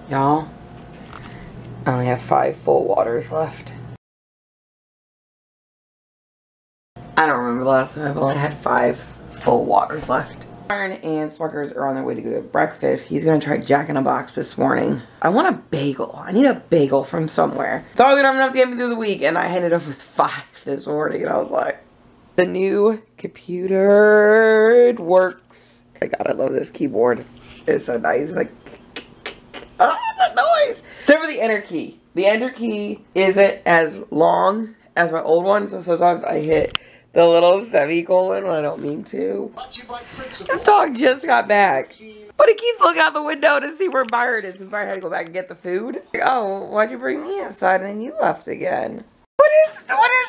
Y'all, I only have 5 full waters left. I don't remember the last time I've only had 5 full waters left. Byron and Smuckers are on their way to go get breakfast. He's gonna try Jack in the Box this morning. I want a bagel. I need a bagel from somewhere. Thought I was gonna have enough to get me through the week, and I ended up with 5 this morning, and I was like, the new computer, it works. My God, I love this keyboard. It's so nice. It's like, oh, it's a noise. Except for the enter key. The enter key isn't as long as my old one, so sometimes I hit the little semicolon when I don't mean to. This dog just got back, but he keeps looking out the window to see where Byron is, because Byron had to go back and get the food. Like, oh, why'd you bring me inside and then you left again? What is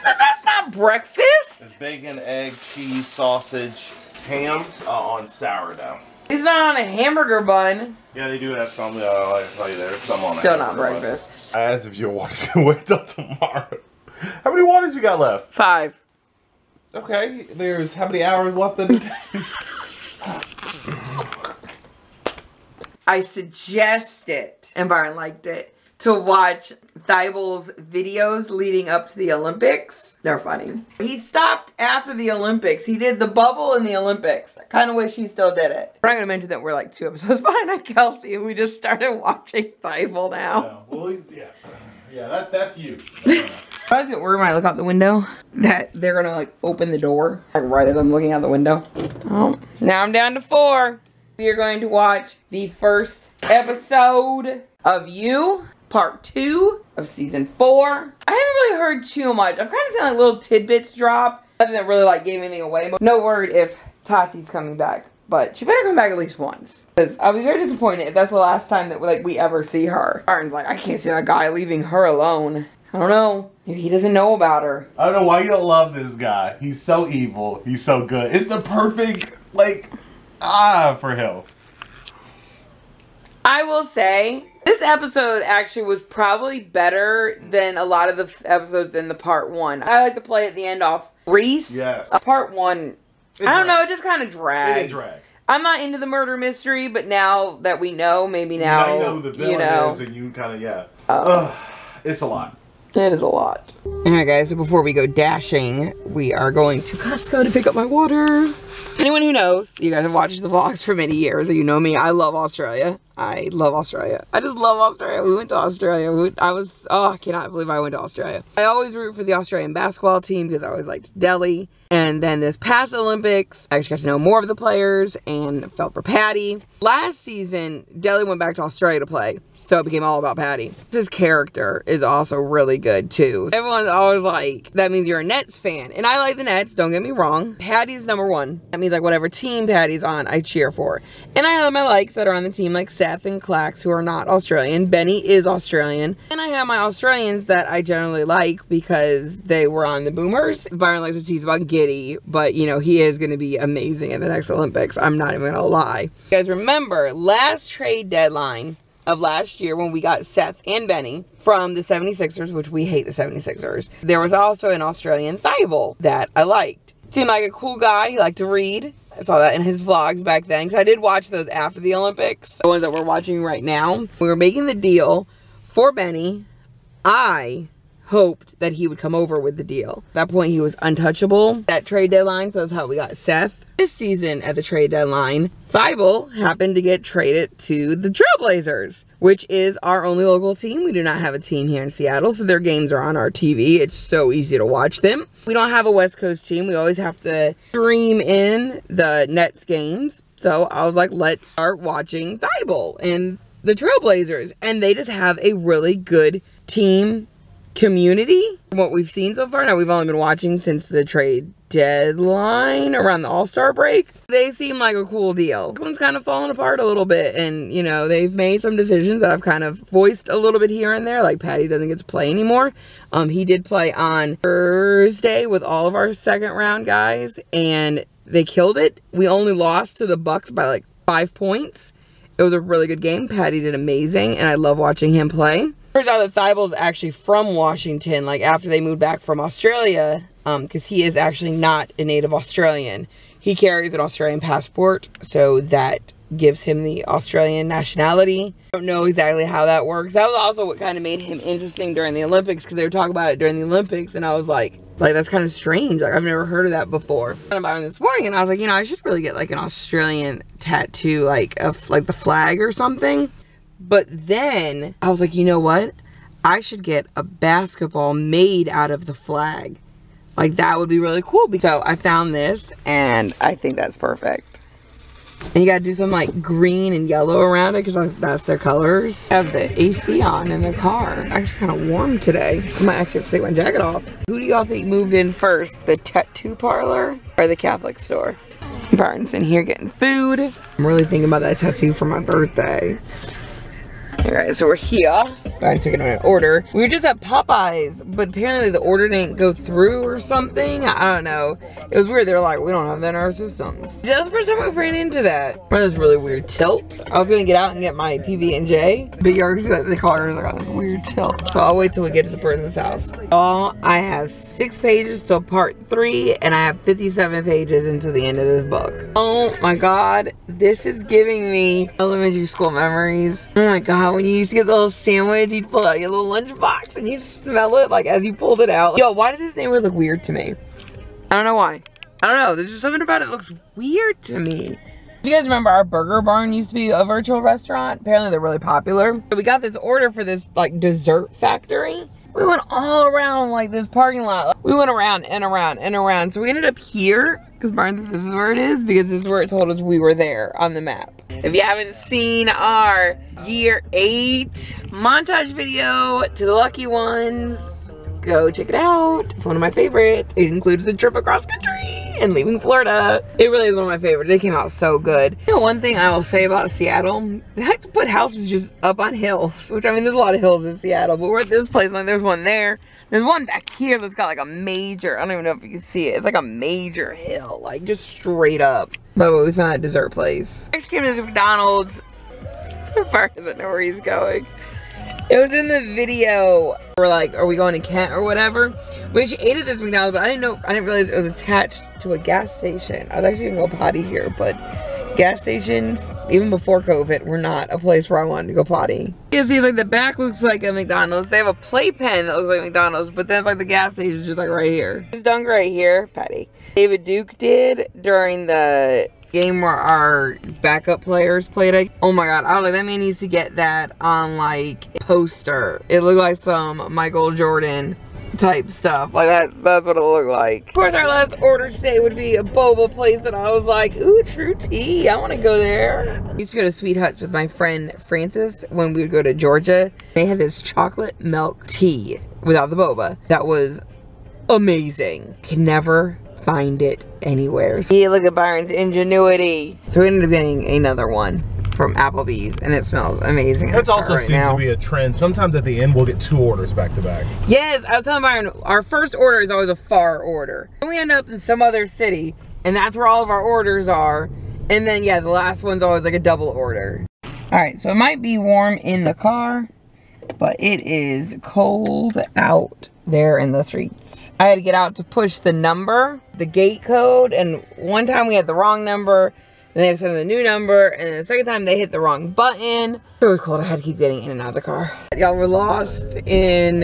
that? That's not breakfast. It's bacon, egg, cheese, sausage, ham on sourdough. It's not on a hamburger bun. Yeah, they do have some. I'll tell you, there's some on Still not breakfast. I asked if your water's gonna wait till tomorrow. How many waters you got left? 5. Okay, there's how many hours left in the day? I suggested, and Byron liked it, to watch Thibault's videos leading up to the Olympics. They're funny. He stopped after the Olympics. He did the bubble in the Olympics. I kind of wish he still did it. We're not going to mention that we're like 2 episodes behind on Kelsey, and we just started watching Thibault now. Yeah, well, yeah, that's you. I always get worried when I look out the window that they're gonna like open the door like right as I'm looking out the window. Oh, now I'm down to 4. We are going to watch the first episode of You, part 2 of season 4. I haven't really heard too much. I've kind of seen like little tidbits drop. Nothing that really like gave anything away. No word if Tati's coming back, but she better come back at least once. Because I'll be very disappointed if that's the last time that like we ever see her. Byron's like, I can't see that guy leaving her alone. I don't know. Maybe he doesn't know about her. I don't know why you don't love this guy. He's so evil. He's so good. It's the perfect, like, for him. I will say, this episode actually was probably better than a lot of the episodes in the part 1. I like to play at the end off Reese. Yes. Part 1, I don't know, it just kind of dragged. It did drag. I'm not into the murder mystery, but now that we know, maybe now, you know who the villain is, and you kind of, it's a lot. It is a lot. Alright guys, so before we go dashing, we are going to Costco to pick up my water. Anyone who knows, you guys have watched the vlogs for many years, and you know me, I love Australia. I love Australia. I just love Australia. We went to Australia. I cannot believe I went to Australia. I always root for the Australian basketball team because I always liked Delhi. And then this past Olympics, I actually got to know more of the players and felt for Paddy. Last season, Delhi went back to Australia to play. So it became all about Paddy. His character is also really good too. Everyone's always like, that means you're a Nets fan. And I like the Nets, don't get me wrong. Paddy's #1. That means like whatever team Paddy's on, I cheer for. And I have my likes that are on the team like Seth and Clax who are not Australian. Benny is Australian. And I have my Australians that I generally like because they were on the Boomers. Byron likes to tease about Giddy, but you know, he is going to be amazing at the next Olympics. I'm not even going to lie. You guys remember last trade deadline of last year when we got Seth and Benny from the 76ers, which we hate the 76ers. There was also an Australian Thibault that I liked. Seemed like a cool guy. He liked to read. I saw that in his vlogs back then because I did watch those after the Olympics. The ones that we're watching right now. We were making the deal for Benny. I hoped that he would come over with the deal. At that point, he was untouchable. That trade deadline, so that's how we got Seth. This season at the trade deadline, Thibault happened to get traded to the Trailblazers, which is our only local team. We do not have a team here in Seattle, so their games are on our TV. It's so easy to watch them. We don't have a West Coast team. We always have to stream in the Nets games. So I was like, let's start watching Thibault and the Trailblazers. And they just have a really good team community from what we've seen so far. Now we've only been watching since the trade deadline around the All-Star break. They seem like a cool deal. One's kind of falling apart a little bit, and you know, they've made some decisions that I've kind of voiced a little bit here and there, like Paddy doesn't get to play anymore. He did play on Thursday with all of our second round guys and they killed it. We only lost to the Bucks by like 5 points. It was a really good game. Paddy did amazing and I love watching him play. Turns out that Thibault is actually from Washington, like after they moved back from Australia, because he is actually not a native Australian. He carries an Australian passport, so that gives him the Australian nationality. I don't know exactly how that works. That was also what kind of made him interesting during the Olympics, because they were talking about it during the Olympics, and I was like that's kind of strange. Like, I've never heard of that before. I thought about it this morning, and I was like, you know, I should really get like an Australian tattoo, like the flag or something. But then I was like, you know what? I should get a basketball made out of the flag. Like, that would be really cool. So I found this, and I think that's perfect. And you gotta do some like green and yellow around it, because that's their colors. I have the AC on in the car. Actually kind of warm today. I might actually have to take my jacket off. Who do y'all think moved in first? The tattoo parlor or the Catholic store? Barton's in here getting food. I'm really thinking about that tattoo for my birthday. Alright, so we're here. I'm taking an order. We were just at Popeyes, but apparently the order didn't go through or something. I don't know. It was weird. They were like, we don't have that in our systems. That was the first time I ran into that. That was really weird tilt. I was gonna get out and get my PB&J, but you already see that the car got this weird tilt. So I'll wait till we get to the person's house. I have 6 pages till part 3, and I have 57 pages into the end of this book. Oh my god, this is giving me elementary school memories. Oh my god, when you used to get the little sandwich, you'd pull out your little lunchbox and you'd smell it like as you pulled it out. Yo, why does this neighborhood look weird to me? I don't know why. I don't know. There's just something about it that looks weird to me. You guys remember our Burger Barn used to be a virtual restaurant? Apparently they're really popular. So we got this order for this like dessert factory. We went all around like this parking lot. We went around and around and around. So we ended up here because Barton thinks this is where it is, because this is where it told us we were there on the map. If you haven't seen our year 8 montage video to the lucky ones, go check it out. It's one of my favorites. It includes the trip across country and leaving Florida. It really is one of my favorites. They came out so good. You know, one thing I will say about Seattle, they like to put houses just up on hills, which I mean, there's a lot of hills in Seattle, but we're at this place, like there's one there. There's one back here that's got like a major, I don't even know if you can see it. It's like a major hill, like just straight up. But we found that dessert place. I just came to this McDonald's. Bart doesn't know where he's going. It was in the video. We're like, are we going to Kent or whatever? We actually ate at this McDonald's, but I didn't realize it was attached to a gas station. I was actually gonna go potty here, but gas stations, even before COVID, were not a place where I wanted to go potty. You can see like the back looks like a McDonald's. They have a playpen that looks like McDonald's, but then it's like the gas station is just like right here. It's dunk right here, Patty. David Duke did during the game where our backup players played it. Oh my god, I was like, that man needs to get that on like a poster. It looked like some Michael Jordan type stuff. Like that's what it looked like. Of course, our last order today would be a boba place that I was like, ooh, True Tea, I want to go there. I used to go to Sweet Hutch with my friend Francis when we would go to Georgia. They had this chocolate milk tea without the boba that was amazing. Can never find it anywhere. See, look at Byron's ingenuity. So we ended up getting another one from Applebee's, and it smells amazing. That also seems to be a trend. Sometimes at the end we'll get 2 orders back to back. Yes, I was telling Byron, our first order is always a far order. Then we end up in some other city, and that's where all of our orders are. And then yeah, the last one's always like a double order. All right, so it might be warm in the car, but it is cold out there in the streets. I had to get out to push the number, the gate code, and one time we had the wrong number, then they had to send the new number, and then the second time they hit the wrong button. It was cold. I had to keep getting in and out of the car. Y'all were lost in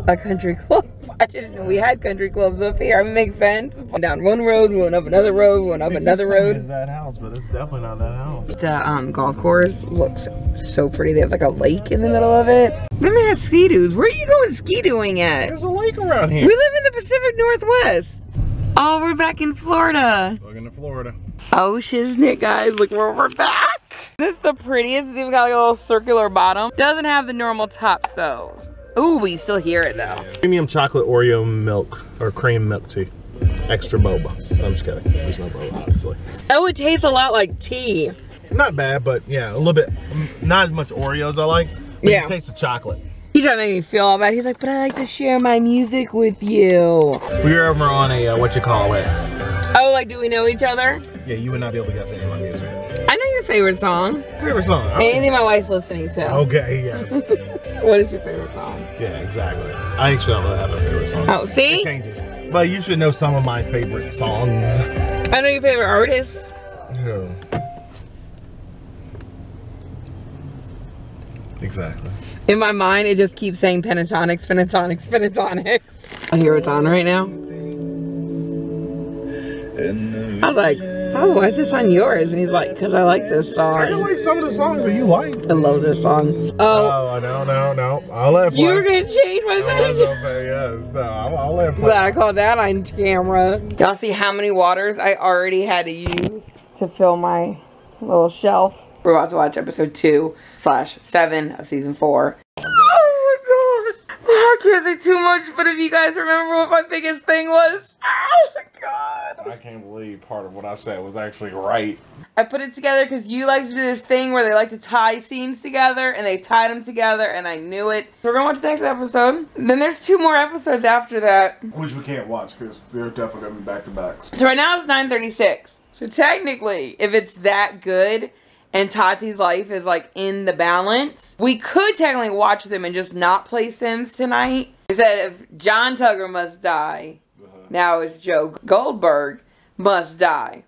a country club. I didn't know we had country clubs up here. I mean, it makes sense. Went down one road, we went up another road, we went up another road. It's that house, but it's definitely not that house. The golf course looks so pretty. They have like a lake in the middle of it. Let me have ski-doos. Where are you going ski-dooing at? There's a lake around here. We live in the Pacific Northwest. Oh, we're back in Florida. Welcome to Florida. Oh, shiznit, guys. Look where we're back. This is the prettiest. It's even got like a little circular bottom. Doesn't have the normal top, though. Ooh, but you still hear it, though. Premium chocolate Oreo milk, or cream milk tea. Extra boba. I'm just kidding. There's no boba, obviously. Oh, it tastes a lot like tea. Not bad, but yeah, a little bit. Not as much Oreos I like. But yeah. It tastes of chocolate. He's trying to make me feel all bad. He's like, but I like to share my music with you. We were over on a, what you call it? Oh, like, do we know each other? Yeah, you would not be able to guess any of my music. I know your favorite song. Favorite song? Anything my wife's listening to. Okay, yes. What is your favorite song? Yeah, exactly. I actually don't really have a favorite song. Oh, see? It changes. But you should know some of my favorite songs. I know your favorite artist. Who? Exactly. In my mind, it just keeps saying Pentatonics, Pentatonics, Pentatonics. I hear it's on right now. I was like, oh, why is this on yours? And he's like, because I like this song. I like some of the songs that you like. I love this song. Oh, no. I'll let it play. You were going to change my Pentatonics. Yes, no, I'll let it play. But I caught that on camera. Y'all see how many waters I already had to use to fill my little shelf? We're about to watch episode 2/7 of season 4. Oh my god. I can't say too much, but if you guys remember what my biggest thing was. Oh my god. I can't believe part of what I said was actually right. I put it together because you like to do this thing where they like to tie scenes together, and they tied them together, and I knew it. So we're gonna watch the next episode. Then there's 2 more episodes after that. Which we can't watch because they're definitely gonna be back-to-backs. So right now it's 9:36. So technically, if it's that good and Tati's life is like in the balance, we could technically watch them and just not play Sims tonight. They said if John Tugger must die, now it's Joe Goldberg must die.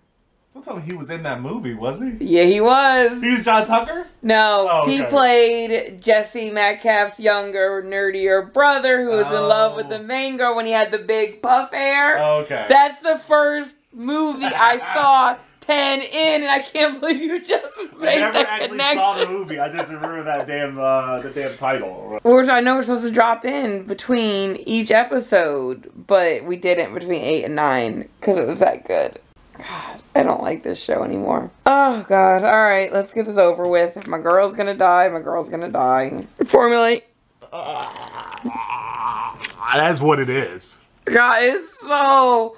Don't tell me he was in that movie, was he? Yeah, he was. He's John Tucker? No, Oh, okay. He played Jesse Metcalf's younger, nerdier brother who was in love with the main girl when he had the big puff hair. Oh, okay. That's the first movie I saw Penn in, and I can't believe you just made I never that actually connection. saw the movie. I just remember that the damn title. Which I know we're supposed to drop in between each episode, but we didn't between 8 and 9 because it was that good. God, I don't like this show anymore. Oh, God. All right, let's get this over with. If my girl's gonna die, my girl's gonna die. Formulate. That's what it is. Guys, so...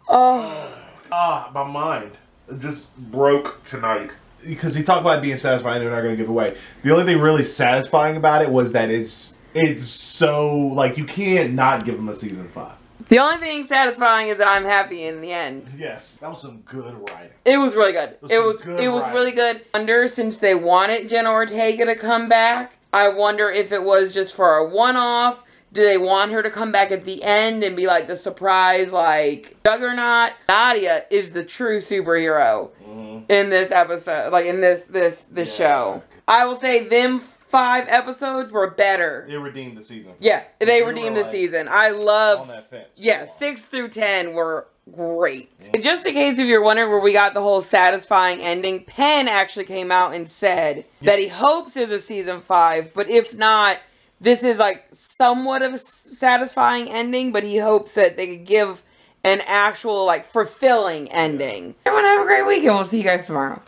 Oh. My mind just broke tonight. Because he talked about it being satisfying, they're not going to give away. The only thing really satisfying about it was that it's so, like, you can't not give him a season 5. The only thing satisfying is that I'm happy in the end. Yes. That was some good writing. It was really good. It was writing. really good. I wonder, since they wanted Jenna Ortega to come back, I wonder if it was just for a one-off. Do they want her to come back at the end and be like the surprise, like Juggernaut? Nadia is the true superhero in this episode, like in this show. I will say them 5 episodes were better. It redeemed the season. Yeah, they redeemed the season. I love. 6 through 10 were great. And just in case if you're wondering where we got the whole satisfying ending, Penn actually came out and said that he hopes there's a season 5, but if not, this is like somewhat of a satisfying ending, but he hopes that they could give an actual like fulfilling ending. Everyone have a great weekend. We'll see you guys tomorrow.